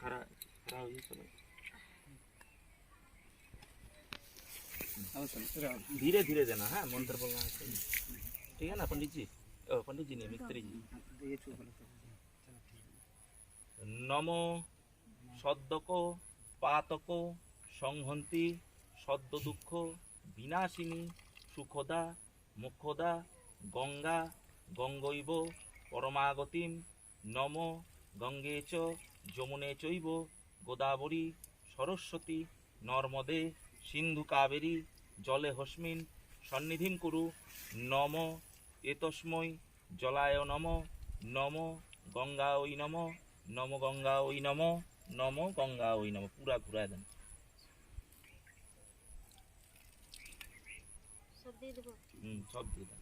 खड़ा खड़ा हो जाइए सब। धीरे धीरे देना है, मंत्र बोलना है, ठीक है ना पंडित जी? पंडित जी नहीं, मिस्त्री जी। नमो सद्दको पातको संहन्ति सद्द दुःख विनाशिनी सुखदा मुखदा गंगा गंगैव परमागतिम नमो गंगे च যমুনে চৈব গোদাবরী সরস্বতী নর্মদে সিন্ধু কাবেরী জলে হস্মিন সন্নিধিং কুরু নম এতস্মৈ জলায় নম নম গঙ্গা ওই নম নম গঙ্গা ওই নম নম গঙ্গা ওই নম। पूरा घुरा दें सब दे दें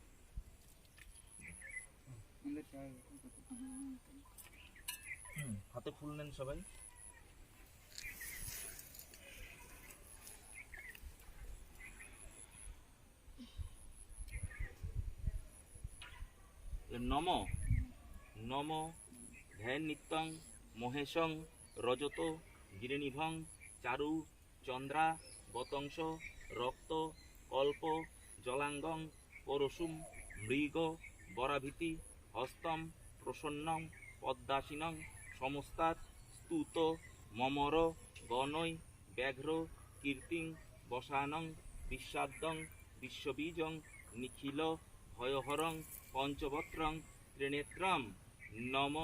हाथे फुल नेन सबाई। नम नम ध्यान नित्यं महेशं रजत गिरिनिभं चारु चंद्रा बतंश रक्त कल्प जलांगं परशुम मृग बराभीति हस्तम प्रसन्नं पद्मासीनं समस्तात् स्तुत ममर गणय व्याघ्र कीर्तिं वसानं विषादं विश्वबीजं निखिल भयहरं पंचवक्त्रं त्रिनेत्रं नम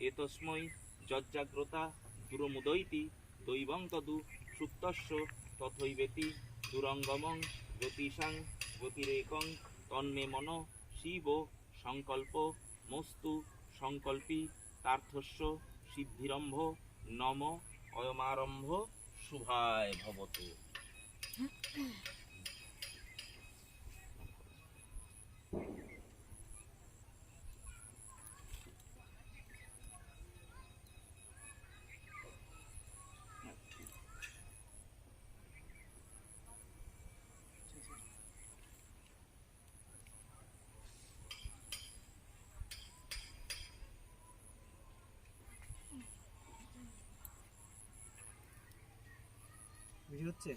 एतस्मै जज्जाग्रता दुरमुदयति दैवं तदु सुप्तस्य तथैवेति दुरंगमं ज्योतिषां ज्योतिरेकं तन्मे मनो शिव संकल्प मस्तु संकल्पी तार्थस्य सिद्धिरम्भ नम अयमारम्भ शुभाय भवतु। ভিডিও হচ্ছে?